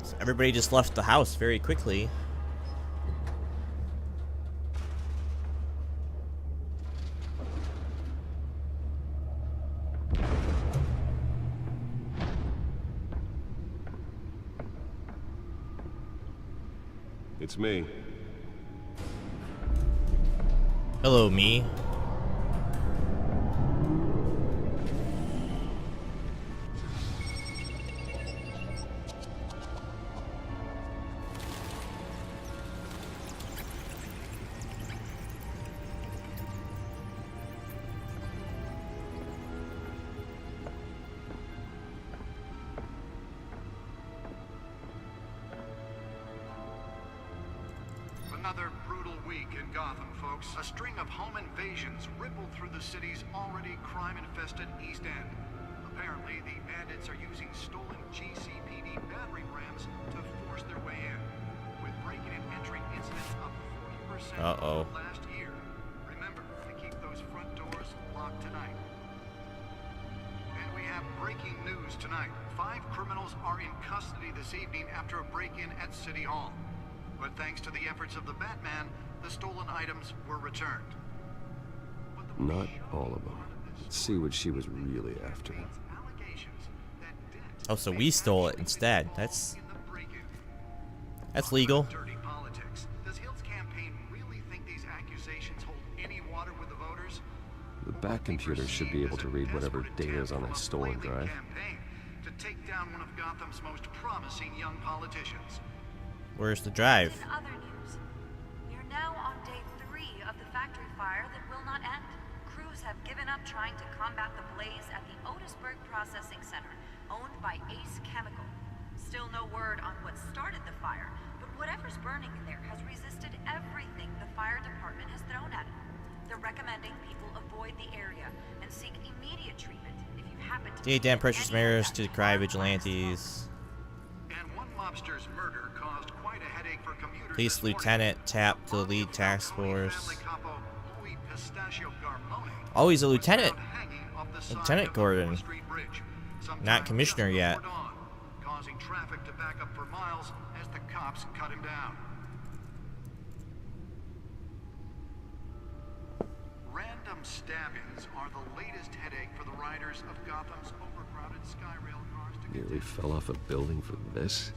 left. Everybody just left the house very quickly. It's me. Hello, me. Another brutal week in Gotham, folks. A string of home invasions rippled through the city's already crime-infested East End. Apparently, the bandits are using stolen GCPD battering rams to force their way in, with breaking and entering incidents up 40% over last year. Remember to keep those front doors locked tonight. And we have breaking news tonight. 5 criminals are in custody this evening after a break-in at City Hall. But thanks to the efforts of the Batman, the stolen items were returned. Not all of them. Let's see what she was really after. Oh, so we stole it instead. That's legal. Dirty politics. Does Hill's campaign really think these accusations hold any water with the voters? The back computer should be able to read whatever data is on that stolen drive. To take down one of Gotham's most promising young politicians. Where's the drive? In other news, we are now on day 3 of the factory fire that will not end. Crews have given up trying to combat the blaze at the Otisburg Processing Center, owned by Ace Chemical. Still no word on what started the fire, but whatever's burning in there has resisted everything the fire department has thrown at it. They're recommending people avoid the area and seek immediate treatment if you happen to Day damn precious mirrors to cry vigilantes. And one mobster's murder caused quite a headache for commuters. Police lieutenant tapped to the lead task force. Oh, he's a lieutenant. Lieutenant Gordon. Not commissioner yet. Causing traffic to back up for miles as the cops cut him down. Random stabbings are the latest headache for the riders of Gotham's overcrowded Skyrail cars. Nearly fell off a building for this.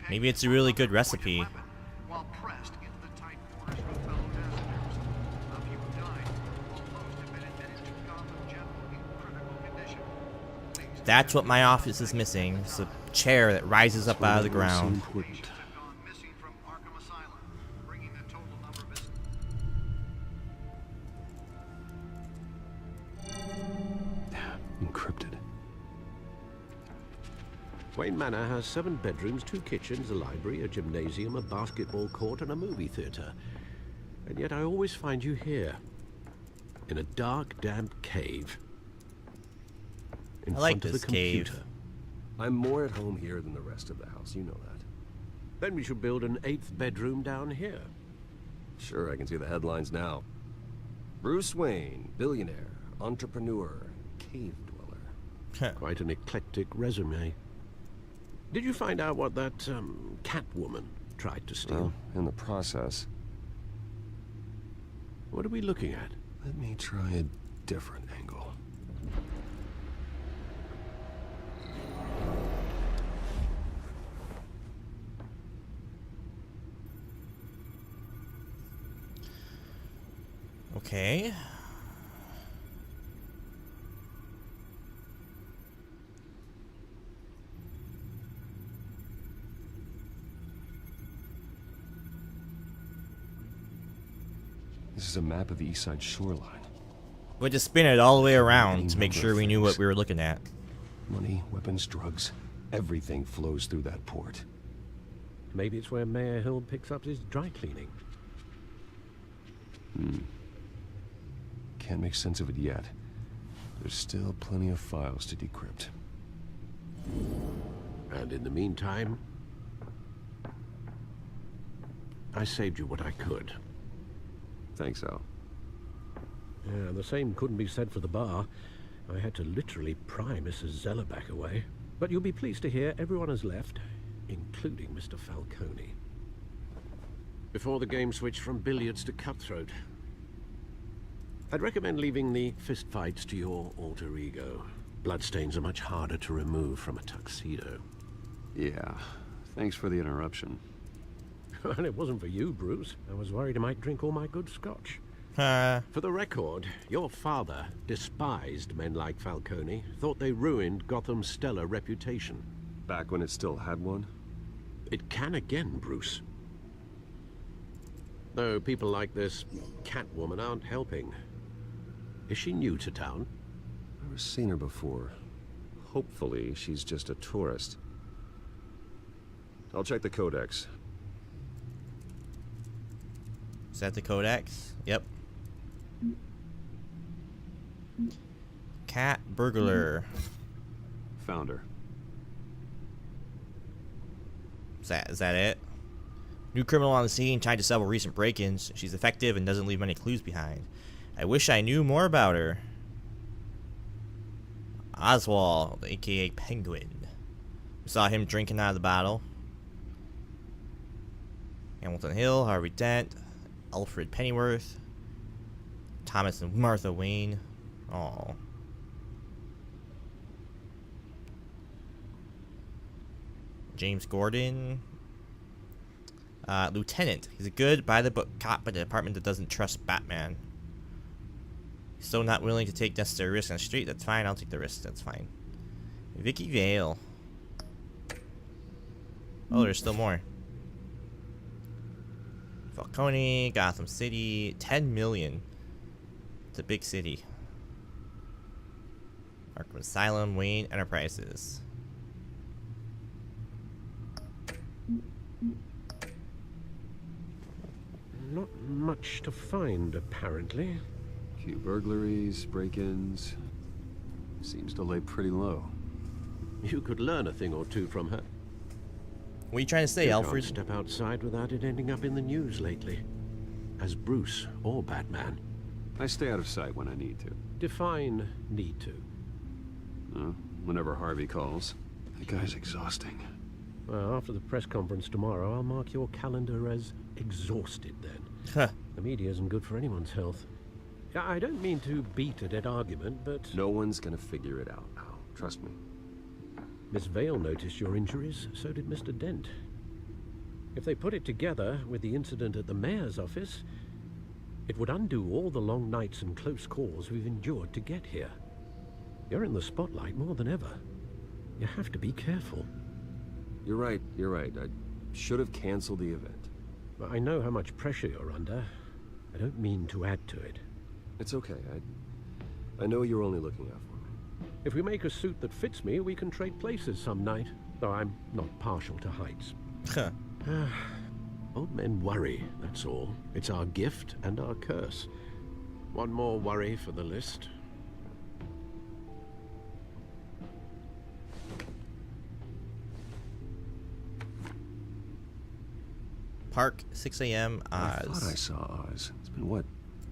Maybe it's a really good recipe. While pressed into the tight quarters with fellow passengers. A few have died, while most have been admitted to Gotham General in critical condition. That's what my office is missing. It's a chair that rises up out of the ground. Patients have gone missing from Arkham Asylum, bringing the total number of Encrypted. Wayne Manor has 7 bedrooms, 2 kitchens, a library, a gymnasium, a basketball court, and a movie theater. And yet I always find you here, in a dark, damp cave. In I like front of this the computer. cave. I'm more at home here than the rest of the house, you know that. Then we should build an 8th bedroom down here. Sure, I can see the headlines now. Bruce Wayne, billionaire, entrepreneur, cave dweller. Quite an eclectic resume. Did you find out what that, cat woman tried to steal? Well, in the process. What are we looking at? Let me try a different angle. Okay. This is a map of the east side shoreline. We had to spin it all the way around to make sure we knew what we were looking at. Money, weapons, drugs. Everything flows through that port. Maybe it's where Mayor Hill picks up his dry cleaning. Can't make sense of it yet. There's still plenty of files to decrypt. And in the meantime, I saved you what I could. Thanks, Al. Yeah, the same couldn't be said for the bar. I had to literally pry Mrs. Zeller back away. But you'll be pleased to hear everyone has left, including Mr. Falcone. Before the game switched from billiards to cutthroat. I'd recommend leaving the fistfights to your alter ego. Bloodstains are much harder to remove from a tuxedo. Yeah, thanks for the interruption. And it wasn't for you, Bruce. I was worried I might drink all my good scotch. For the record, your father despised men like Falcone, thought they ruined Gotham's stellar reputation. Back when it still had one? It can again, Bruce. Though people like this Catwoman aren't helping. Is she new to town? Never seen her before. Hopefully, she's just a tourist. I'll check the codex. Is that the codex? Yep. Cat burglar. Found her. Is that it? New criminal on the scene, tied to several recent break-ins. She's effective and doesn't leave many clues behind. I wish I knew more about her. Oswald, aka Penguin. We saw him drinking out of the bottle. Hamilton Hill, Harvey Dent, Alfred Pennyworth, Thomas and Martha Wayne. Oh. James Gordon. Lieutenant. He's a good, by-the-book cop at a department that doesn't trust Batman. He's still not willing to take necessary risks on the street. That's fine. I'll take the risk. That's fine. Vicky Vale. Oh, there's still more. Falcone, Gotham City, 10 million. It's a big city. Arkham Asylum, Wayne Enterprises. Not much to find, apparently. Few burglaries, break-ins. Seems to lay pretty low. You could learn a thing or two from her. What are you trying to say, You Alfred? can't step outside without it ending up in the news lately. As Bruce or Batman. I stay out of sight when I need to. Define need to. Whenever Harvey calls. That guy's exhausting. Well, after the press conference tomorrow, I'll mark your calendar as exhausted then. Huh. The media isn't good for anyone's health. I don't mean to beat a dead argument, but... No one's gonna figure it out now. Trust me. Miss Vale noticed your injuries, so did Mr. Dent. If they put it together with the incident at the mayor's office, it would undo all the long nights and close calls we've endured to get here. You're in the spotlight more than ever. You have to be careful. You're right. I should have canceled the event. I know how much pressure you're under. I don't mean to add to it. It's okay. I know you're only looking out for me. If we make a suit that fits me, we can trade places some night. Though I'm not partial to heights. Huh. Old men worry, that's all. It's our gift and our curse. One more worry for the list. Park, 6 a.m. I thought I Oz. saw Oz. It's been, what,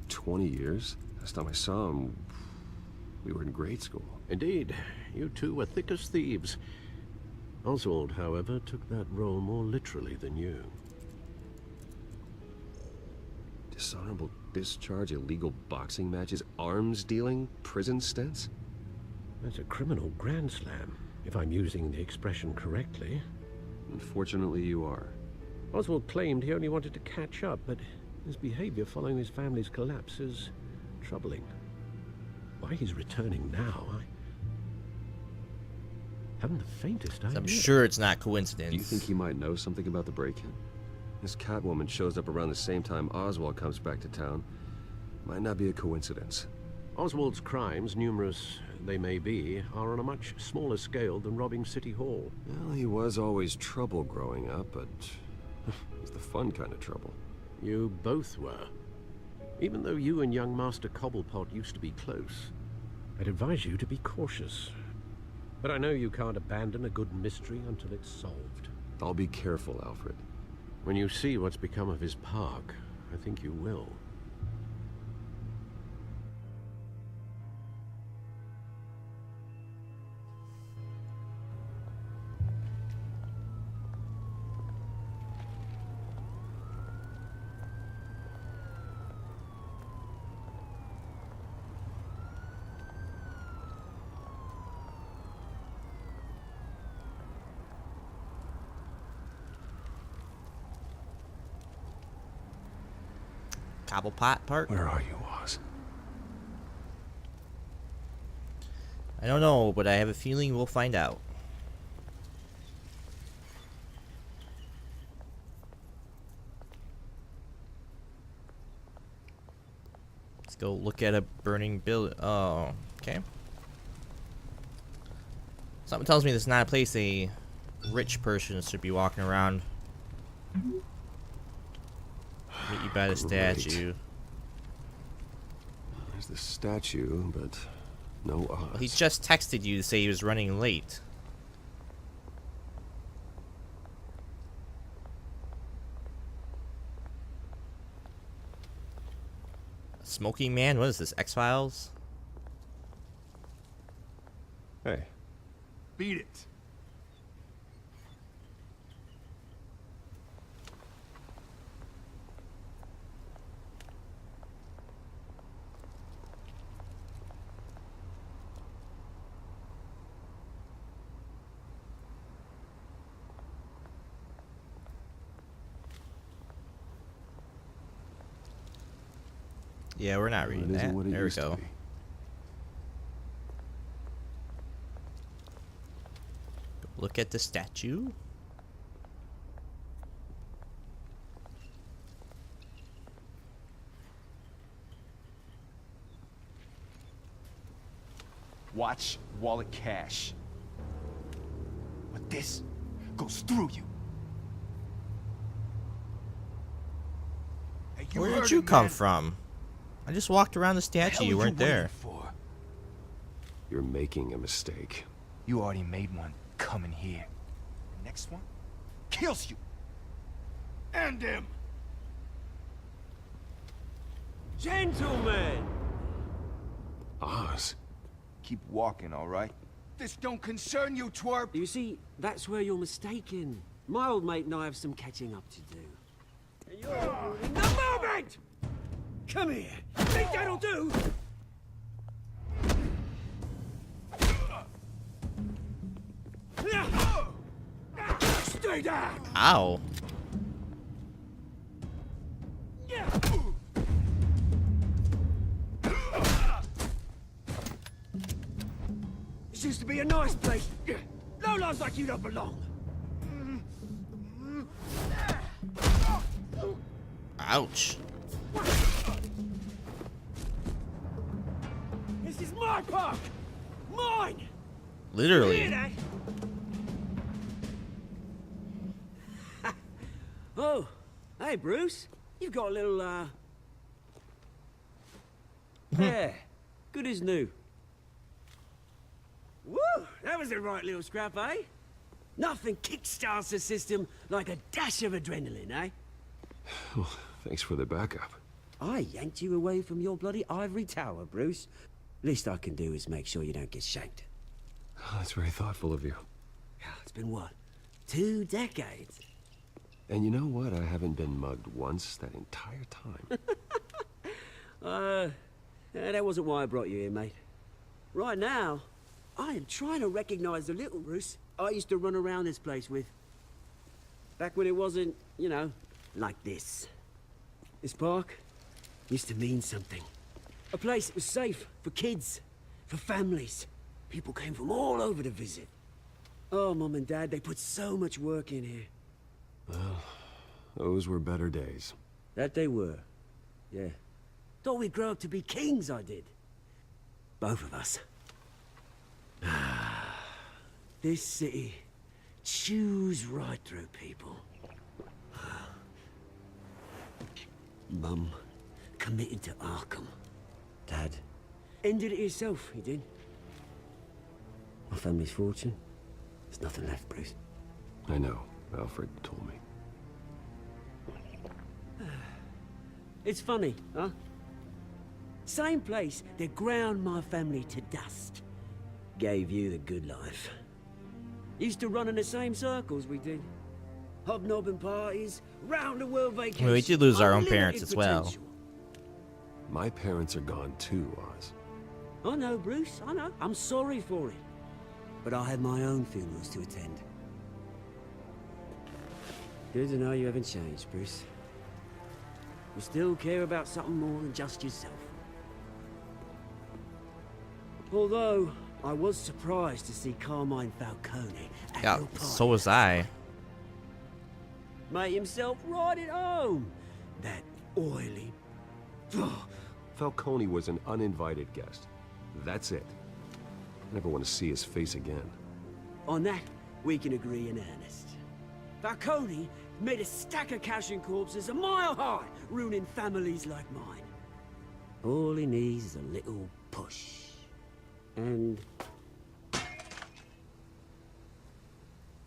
20 years? Last time I saw him, we were in grade school. Indeed, you two were thick as thieves. Oswald, however, took that role more literally than you. Dishonorable discharge, illegal boxing matches, arms dealing, prison stints? That's a criminal grand slam, if I'm using the expression correctly. Unfortunately, you are. Oswald claimed he only wanted to catch up, but his behavior following his family's collapse is troubling. Why he's returning now, I haven't the faintest idea. I'm sure it's not coincidence. Do you think he might know something about the break-in? This Catwoman shows up around the same time Oswald comes back to town. Might not be a coincidence. Oswald's crimes, numerous they may be, are on a much smaller scale than robbing City Hall. Well, he was always trouble growing up, but he's the fun kind of trouble. You both were. Even though you and young Master Cobblepot used to be close, I'd advise you to be cautious. But I know you can't abandon a good mystery until it's solved. I'll be careful, Alfred. When you see what's become of his park, I think you will. Cobblepot part? Where are you, Oz? I don't know, but I have a feeling we'll find out. Let's go look at a burning building. Oh, okay. Something tells me this is not a place a rich person should be walking around. Meet you by the statue. There's the statue, but no Oz. Well, he just texted you to say he was running late. Smoking Man? What is this? X-Files? Hey. Beat it. Yeah, we're not reading that. There we go. Look at the statue. Watch wallet cash. But this goes through you. Hey, Where did heard you it, come man. from? I just walked around the The statue. hell You are weren't there. waiting for? You're making a mistake. You already made one coming here. The next one kills you. And him. Gentlemen! Oz. Keep walking, all right? This don't concern you, twerp. You see, that's where you're mistaken. My old mate and I have some catching up to do. And you're ruining the moment! Come here. Think that'll do? Stay down! Ow. This used to be a nice place. No lives like you don't belong. Ouch. This is my park! Mine! Literally. Hear that? Oh, hey Bruce. You've got a little, yeah, good as new. Woo! That was a right little scrap, eh? Nothing kickstarts the system like a dash of adrenaline, eh? Well, thanks for the backup. I yanked you away from your bloody ivory tower, Bruce. Least I can do is make sure you don't get shanked. Oh, that's very thoughtful of you. It's been what? 2 decades? And you know what? I haven't been mugged once that entire time. That wasn't why I brought you here, mate. Right now, I am trying to recognize the little Bruce I used to run around this place with. Back when it wasn't, you know, like this. This park used to mean something. A place that was safe for kids, for families. People came from all over to visit. Oh, Mum and Dad, they put so much work in here. Well, those were better days. That they were. Yeah. Thought we'd grow up to be kings, I did. Both of us. This city chews right through people. Mum committed to Arkham. Dad ended it himself, he did. My family's fortune. There's nothing left, Bruce. I know. Alfred told me. It's funny, huh? Same place that ground my family to dust. Gave you the good life. Used to run in the same circles we did. Hobnobbing parties, round the world vacations. Well, we did lose our own unlimited parents as well. potential. My parents are gone too, Oz. I know, Bruce, I know. I'm sorry for it. But I had my own funerals to attend. Good to know you haven't changed, Bruce. You still care about something more than just yourself. Although, I was surprised to see Carmine Falcone at Yeah, your party. so was I. Made himself right at home. That oily... Falcone was an uninvited guest. That's it. I never want to see his face again. On that, we can agree in earnest. Falcone made a stack of cash and corpses a mile high, ruining families like mine. All he needs is a little push. And...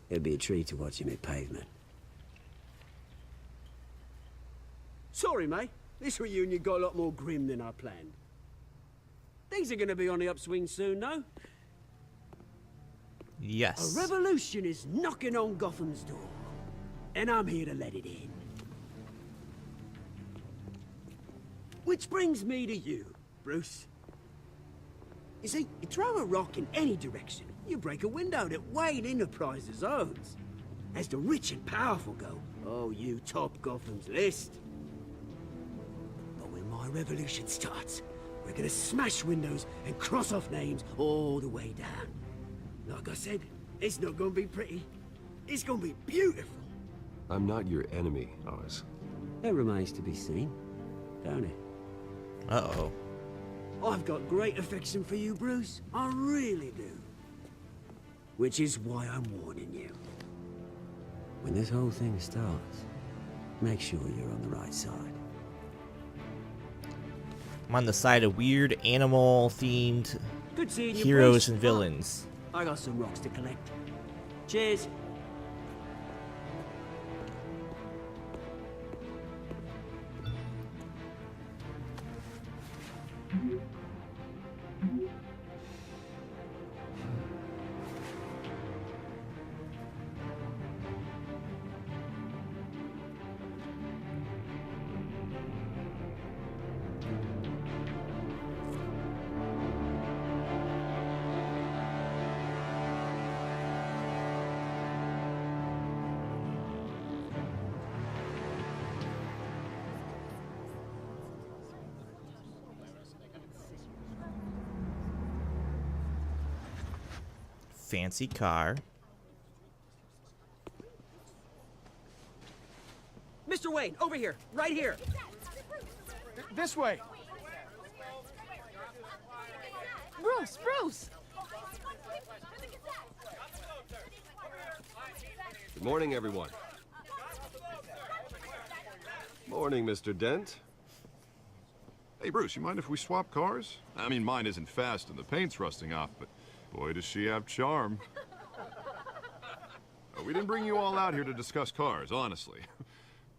it'd be a treat to watch him hit pavement. Sorry, mate. This reunion got a lot more grim than I planned. Things are gonna be on the upswing soon, though. Yes. A revolution is knocking on Gotham's door. And I'm here to let it in. Which brings me to you, Bruce. You see, you throw a rock in any direction, you break a window that Wayne Enterprises owns. As the rich and powerful go, oh, you top Gotham's list. But when my revolution starts, we're gonna smash windows and cross off names all the way down. Like I said, it's not gonna be pretty. It's gonna be beautiful. I'm not your enemy, Oz. That remains to be seen, don't it? Uh-oh. I've got great affection for you, Bruce. I really do. Which is why I'm warning you. When this whole thing starts, make sure you're on the right side. I'm on the side of weird animal-themed Good seeing you, heroes Bruce. and villains. I got some rocks to collect. Cheers. Fancy car. Mr. Wayne, over here, right here. This way. Bruce! Good morning, everyone. Morning, Mr. Dent. Hey, Bruce, you mind if we swap cars? I mean, mine isn't fast and the paint's rusting off, but boy, does she have charm. We didn't bring you all out here to discuss cars, honestly.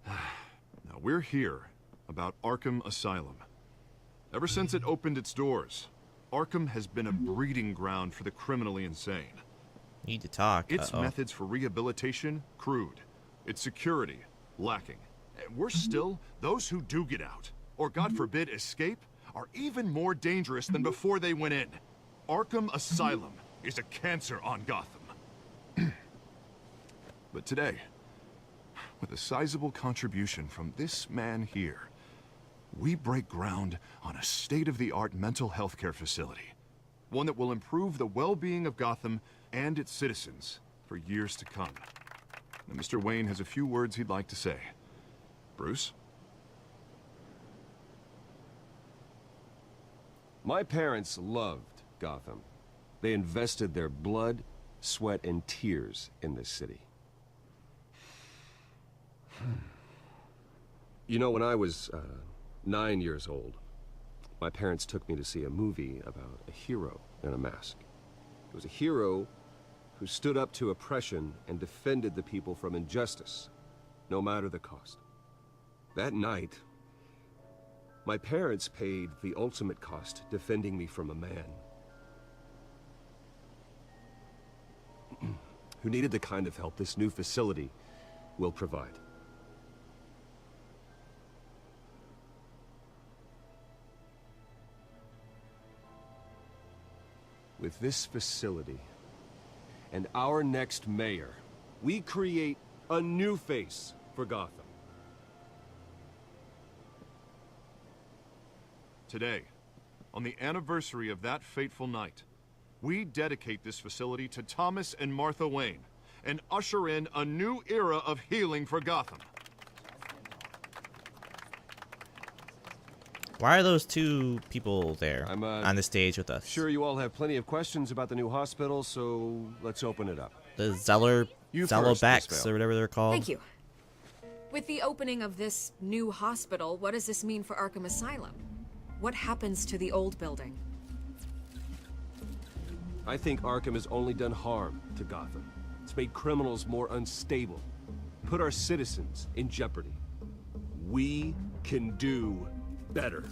Now, we're here about Arkham Asylum. Ever since it opened its doors, Arkham has been a breeding ground for the criminally insane. Need to talk. Its methods for rehabilitation, crude. Its security, lacking. And worse still, those who do get out, or God forbid escape, are even more dangerous than before they went in. Arkham Asylum is a cancer on Gotham. But today, with a sizable contribution from this man here, we break ground on a state-of-the-art mental health care facility. One that will improve the well-being of Gotham and its citizens for years to come. Now, Mr. Wayne has a few words he'd like to say. Bruce? My parents loved Gotham. They invested their blood, sweat, and tears in this city. You know, when I was 9 years old, my parents took me to see a movie about a hero in a mask. It was a hero who stood up to oppression and defended the people from injustice, no matter the cost. That night, my parents paid the ultimate cost defending me from a man who needed the kind of help this new facility will provide. With this facility and our next mayor, we create a new face for Gotham. Today, on the anniversary of that fateful night, we dedicate this facility to Thomas and Martha Wayne and usher in a new era of healing for Gotham. Why are those two people there I'm, on the stage with us? Sure, you all have plenty of questions about the new hospital, so let's open it up. The Zeller, You first, Miss Zellobacks, Vale. or whatever they're called. Thank you. With the opening of this new hospital, what does this mean for Arkham Asylum? What happens to the old building? I think Arkham has only done harm to Gotham. It's made criminals more unstable, put our citizens in jeopardy. We can do better.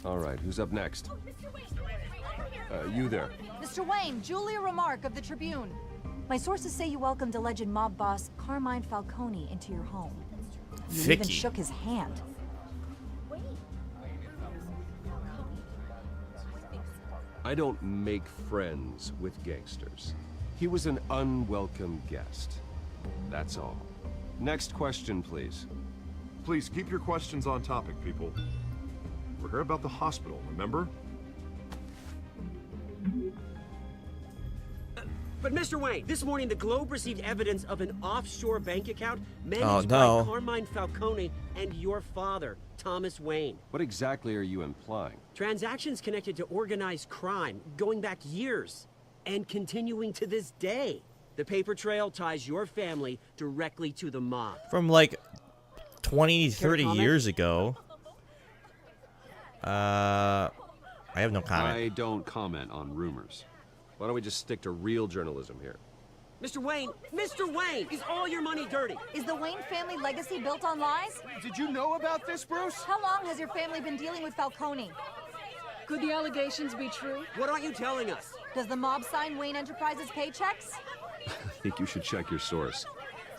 All right, who's up next? You there. Mr. Wayne, Julia Remark of the Tribune. My sources say you welcomed alleged mob boss Carmine Falcone into your home. You even Vicky. shook his hand. I don't make friends with gangsters. He was an unwelcome guest. That's all. Next question, please. Please keep your questions on topic, people. We're here about the hospital, remember? But Mr. Wayne, this morning the Globe received evidence of an offshore bank account managed no. by Carmine Falcone and your father, Thomas Wayne. What exactly are you implying? Transactions connected to organized crime going back years and continuing to this day. The paper trail ties your family directly to the mob. From like 20, 30 comment? years ago. I have no comment. I don't comment on rumors. Why don't we just stick to real journalism here? Mr. Wayne, is all your money dirty? Is the Wayne family legacy built on lies? Did you know about this, Bruce? How long has your family been dealing with Falcone? Could the allegations be true? What aren't you telling us? Does the mob sign Wayne Enterprises paychecks? I think you should check your source.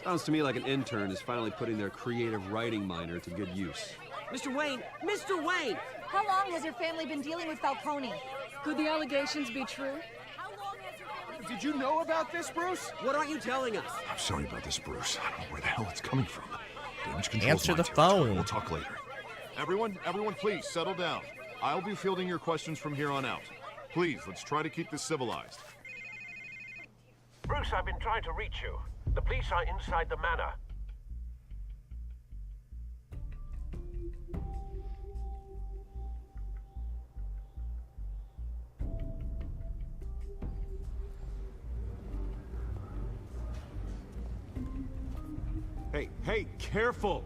Sounds to me like an intern is finally putting their creative writing minor to good use. Mr. Wayne! How long has your family been dealing with Falcone? Could the allegations be true? Did you know about this, Bruce? What aren't you telling us? I'm sorry about this, Bruce. I don't know where the hell it's coming from. Damage control's Answer my the territory. phone. We'll talk later. Everyone, please settle down. I'll be fielding your questions from here on out. Please, let's try to keep this civilized. Bruce, I've been trying to reach you. The police are inside the manor. Hey, careful!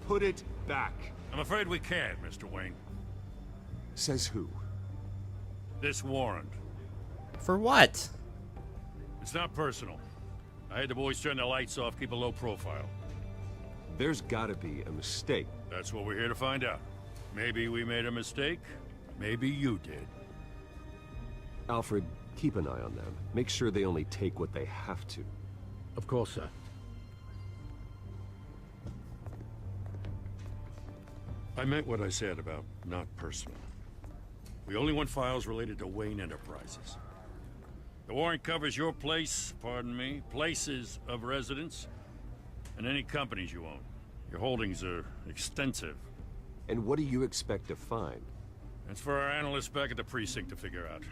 Put it back. I'm afraid we can't, Mr. Wayne. Says who? This warrant. For what? It's not personal. I had the boys turn the lights off, keep a low profile. There's gotta be a mistake. That's what we're here to find out. Maybe we made a mistake. Maybe you did. Alfred, keep an eye on them. Make sure they only take what they have to. Of course, sir. I meant what I said about not personal. We only want files related to Wayne Enterprises. The warrant covers your place, pardon me, places of residence, and any companies you own. Your holdings are extensive. And what do you expect to find? That's for our analysts back at the precinct to figure out.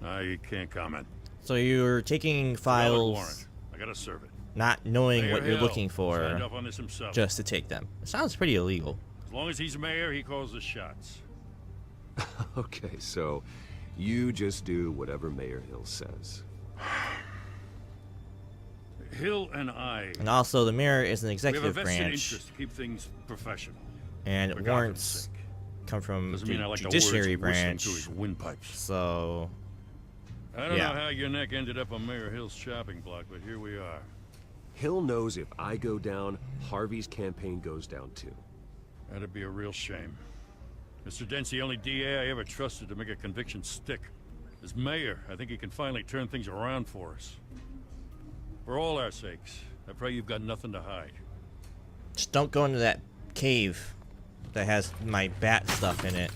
I can't comment. So you're taking Valid files, warrant. I gotta serve it. not knowing Mayor what you're Hill looking for, signed up on this himself. just to take them. It sounds pretty illegal. As long as he's mayor, he calls the shots. Okay, so you just do whatever Mayor Hill says. Hill and I And also, the mayor is an we have a executive vested branch, interest to keep things professional. and For Gotham's warrants sake. come from Doesn't mean I the like judiciary the words whistling branch. through his windpipes. So, I don't yeah. know how your neck ended up on Mayor Hill's chopping block, but here we are. Hill knows if I go down, Harvey's campaign goes down too. That'd be a real shame. Mr. Dent's the only DA I ever trusted to make a conviction stick. As mayor, I think he can finally turn things around for us. For all our sakes, I pray you've got nothing to hide. just don't go into that cave that has my bat stuff in it.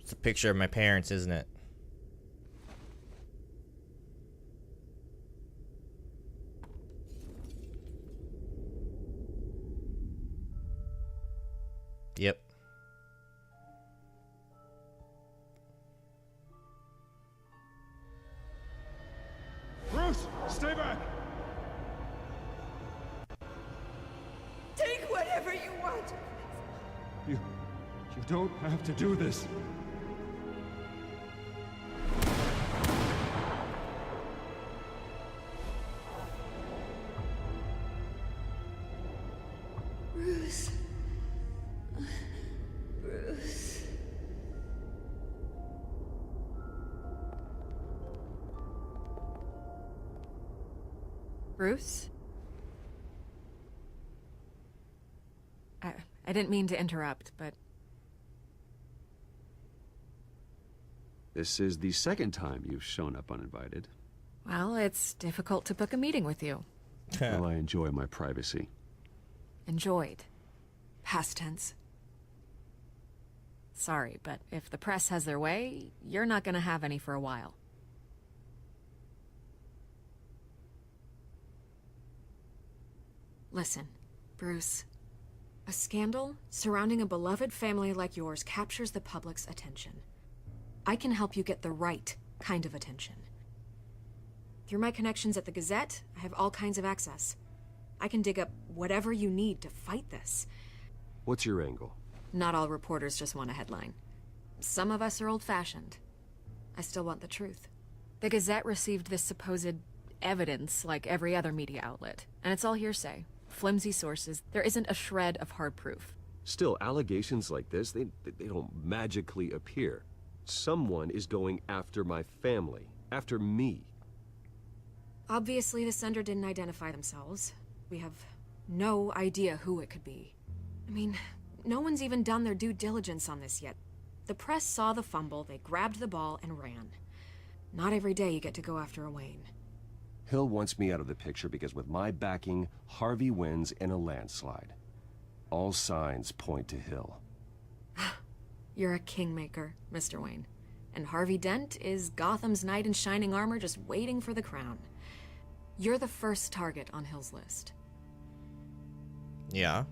It's a picture of my parents, isn't it? Yep. Bruce, stay back! Take whatever you want. You don't have to do this. Bruce. Bruce. Bruce? I didn't mean to interrupt, but... This is the second time you've shown up uninvited. Well, it's difficult to book a meeting with you. Well, I enjoy my privacy. Enjoyed. Past tense. Sorry, but if the press has their way, you're not gonna have any for a while. Listen, Bruce. A scandal surrounding a beloved family like yours captures the public's attention. I can help you get the right kind of attention. Through my connections at the Gazette, I have all kinds of access. I can dig up whatever you need to fight this. What's your angle? Not all reporters just want a headline. Some of us are old-fashioned. I still want the truth. The Gazette received this supposed evidence like every other media outlet, and it's all hearsay. Flimsy sources. There isn't a shred of hard proof. Still, allegations like this, they don't magically appear. Someone is going after my family, after me. Obviously, the sender didn't identify themselves. We have no idea who it could be. I mean, no one's even done their due diligence on this yet. The press saw the fumble, they grabbed the ball and ran. Not every day you get to go after a Wayne. Hill wants me out of the picture because with my backing, Harvey wins in a landslide. All signs point to Hill. You're a kingmaker, Mr. Wayne. And Harvey Dent is Gotham's knight in shining armor just waiting for the crown. You're the first target on Hill's list. Yeah.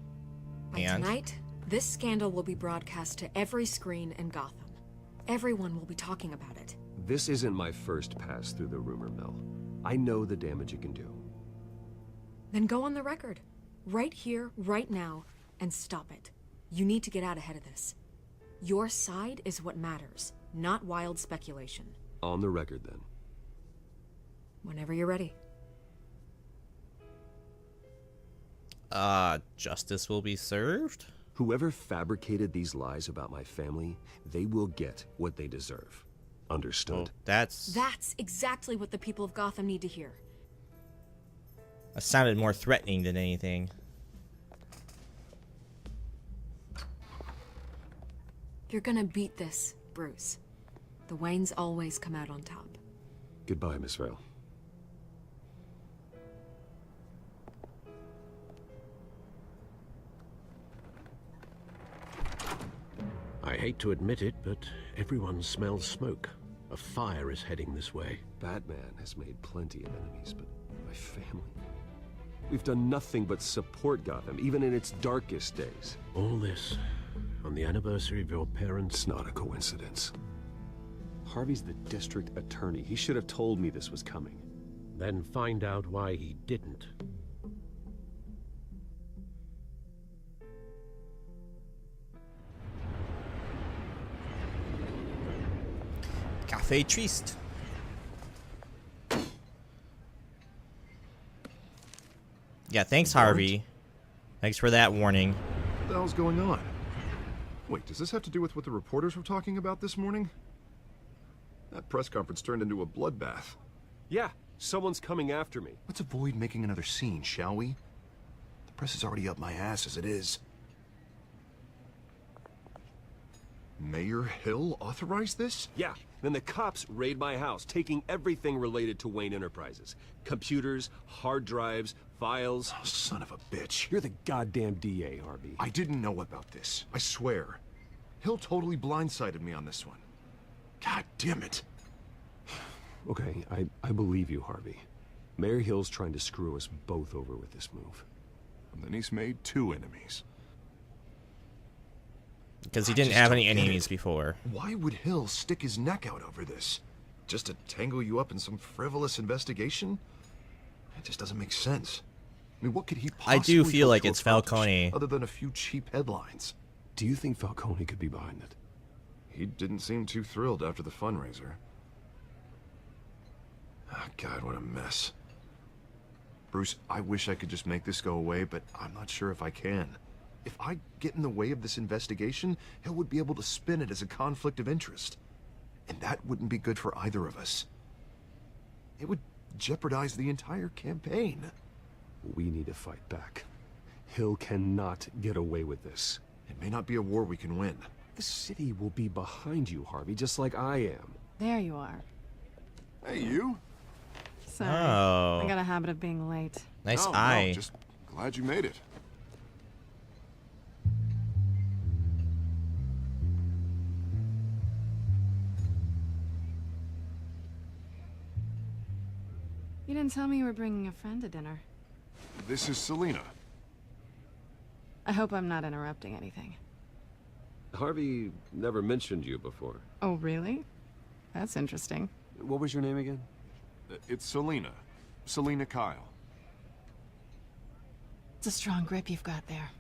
By tonight, this scandal will be broadcast to every screen in Gotham. Everyone will be talking about it. This isn't my first pass through the rumor mill. I know the damage it can do. Then go on the record. Right here, right now, and stop it. You need to get out ahead of this. Your side is what matters, not wild speculation. On the record, then. Whenever you're ready. Justice will be served? Whoever fabricated these lies about my family, they will get what they deserve. Understood? Well, that's exactly what the people of Gotham need to hear. That sounded more threatening than anything. You're gonna beat this, Bruce. The Waynes always come out on top. Goodbye, Miss Vale. I hate to admit it, but everyone smells smoke. A fire is heading this way. Batman has made plenty of enemies, but my family... We've done nothing but support Gotham, even in its darkest days. All this on the anniversary of your parents'... It's not a coincidence. Harvey's the district attorney. He should have told me this was coming. Then find out why he didn't. Café Triste. Yeah, thanks, Harvey. Thanks for that warning. What the hell's going on? Wait, does this have to do with what the reporters were talking about this morning? That press conference turned into a bloodbath. Yeah, someone's coming after me. Let's avoid making another scene, shall we? The press is already up my ass as it is. Mayor Hill authorized this? Yeah, then the cops raid my house, taking everything related to Wayne Enterprises. Computers, hard drives, files. Oh, son of a bitch. You're the goddamn DA, Harvey. I didn't know about this. I swear. Hill totally blindsided me on this one. God damn it. Okay, I believe you, Harvey. Mayor Hill's trying to screw us both over with this move. And then he's made two enemies. Because he I didn't just have don't any get enemies it. before. Why would Hill stick his neck out over this? Just to tangle you up in some frivolous investigation? It just doesn't make sense. I mean, what could he I possibly do feel hope like to it's accomplish Falcone. other than a few cheap headlines? Do you think Falcone could be behind it? He didn't seem too thrilled after the fundraiser. Oh, God, what a mess. Bruce, I wish I could just make this go away, but I'm not sure if I can. If I get in the way of this investigation, Hill would be able to spin it as a conflict of interest. And that wouldn't be good for either of us. It would jeopardize the entire campaign. We need to fight back. Hill cannot get away with this. It may not be a war we can win. The city will be behind you, Harvey, just like I am. There you are. Hey, you. Sorry. Oh. I got a habit of being late. Nice No, eye. no, just glad you made it. You didn't tell me you were bringing a friend to dinner. This is Selena. I hope I'm not interrupting anything. Harvey never mentioned you before. Oh, really? That's interesting. What was your name again? It's Selena. Selena Kyle. It's a strong grip you've got there.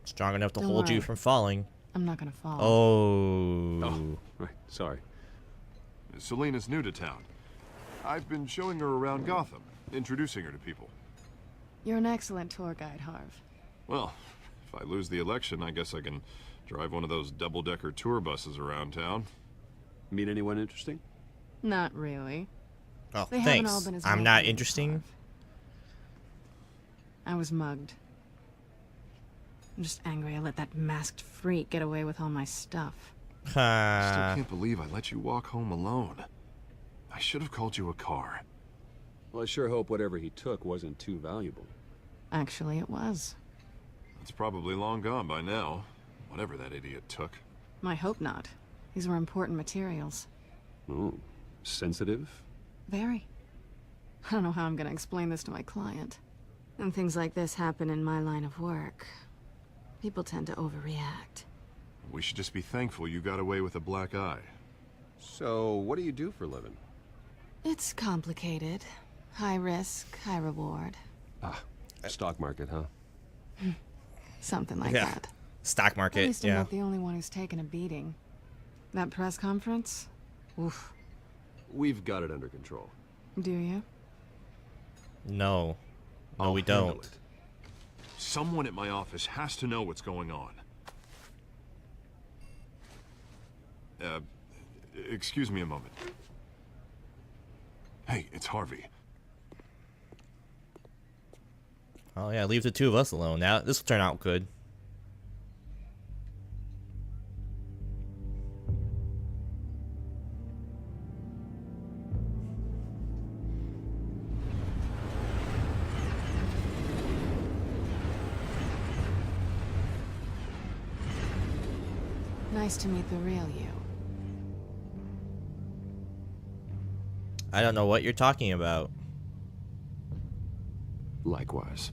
Strong enough to Don't hold you worry. from falling. I'm not gonna fall. Oh. Oh, right. Sorry. Selena's new to town. I've been showing her around Gotham, introducing her to people. You're an excellent tour guide, Harv. Well, if I lose the election, I guess I can drive one of those double-decker tour buses around town. Meet anyone interesting? Not really. Oh, They haven't all thanks. been as I'm well not as you, interesting. Harv. I was mugged. I'm just angry I let that masked freak get away with all my stuff. I still can't believe I let you walk home alone. I should have called you a car. Well, I sure hope whatever he took wasn't too valuable. Actually, it was. It's probably long gone by now, whatever that idiot took. I hope not. These were important materials. Ooh, sensitive? Very. I don't know how I'm gonna explain this to my client. And things like this happen in my line of work. People tend to overreact. We should just be thankful you got away with a black eye. So, what do you do for a living? It's complicated. High risk, high reward. Ah, stock market, huh? Something like Yeah. that. Stock At market, least I'm yeah. not the only one who's taken a beating. That press conference? Oof. We've got it under control. Do you? No. No, I'll we handle don't. it. Someone at my office has to know what's going on. Excuse me a moment. Hey, it's Harvey. Oh yeah, leave the two of us alone. Now this will turn out good. Nice to meet the real you. I don't know what you're talking about. Likewise.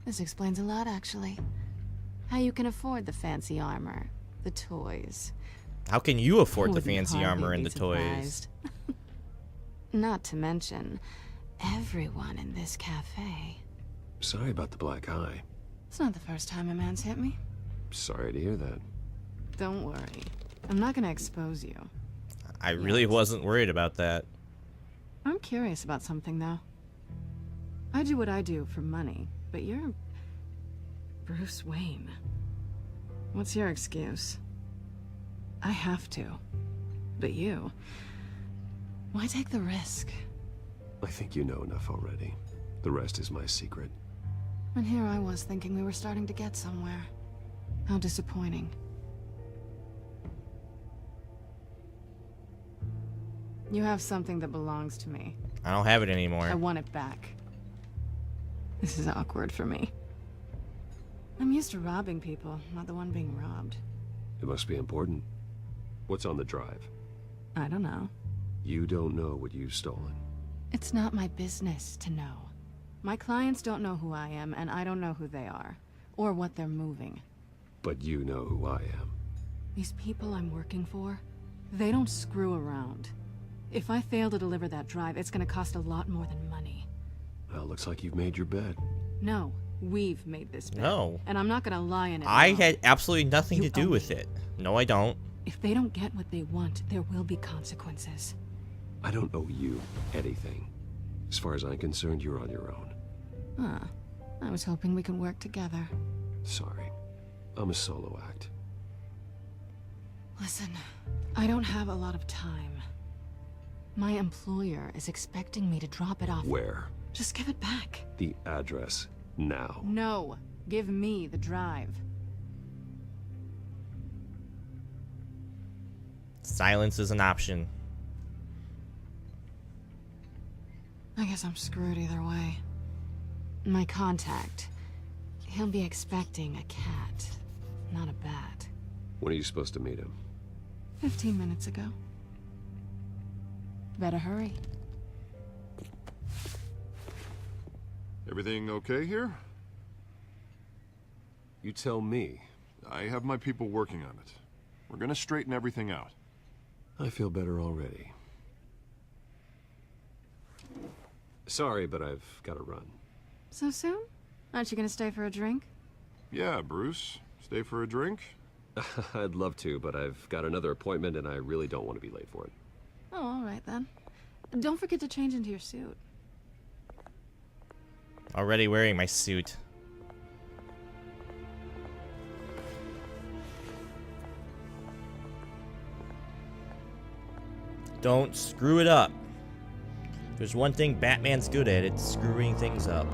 This explains a lot, actually. How you can afford the fancy armor, the toys. How can you afford the Wouldn't fancy Harvey armor and be the toys? surprised? Not to mention, everyone in this cafe. Sorry about the black eye. It's not the first time a man's hit me. Sorry to hear that. Don't worry. I'm not gonna expose you. I really wasn't worried about that. I'm curious about something, though. I do what I do for money, but you're Bruce Wayne. What's your excuse? I have to. But you... why take the risk? I think you know enough already. The rest is my secret. And here I was thinking we were starting to get somewhere. How disappointing. You have something that belongs to me. I don't have it anymore. I want it back. This is awkward for me. I'm used to robbing people, not the one being robbed. It must be important. What's on the drive? I don't know. You don't know what you've stolen. It's not my business to know. My clients don't know who I am, and I don't know who they are. or what they're moving. But you know who I am. These people I'm working for, they don't screw around. If I fail to deliver that drive, it's gonna cost a lot more than money. Well, looks like you've made your bed. No, we've made this bed. No. And I'm not gonna lie in it. I alone. had absolutely nothing You to do owe with me. it. No, I don't. If they don't get what they want, there will be consequences. I don't owe you anything. As far as I'm concerned, you're on your own. Huh. I was hoping we could work together. Sorry. I'm a solo act. Listen, I don't have a lot of time. My employer is expecting me to drop it off. Where? Just give it back. The address. Now. No. Give me the drive. Silence is an option. I guess I'm screwed either way. My contact. He'll be expecting a cat, not a bat. When are you supposed to meet him? 15 minutes ago. Better hurry. Everything okay here? You tell me. I have my people working on it. We're gonna straighten everything out. I feel better already. Sorry, but I've got to run. So soon? Aren't you gonna stay for a drink? Yeah, Bruce. Stay for a drink? I'd love to, but I've got another appointment and I really don't want to be late for it. Oh, all right then. Don't forget to change into your suit. Already wearing my suit. Don't screw it up. There's one thing Batman's good at, it's screwing things up.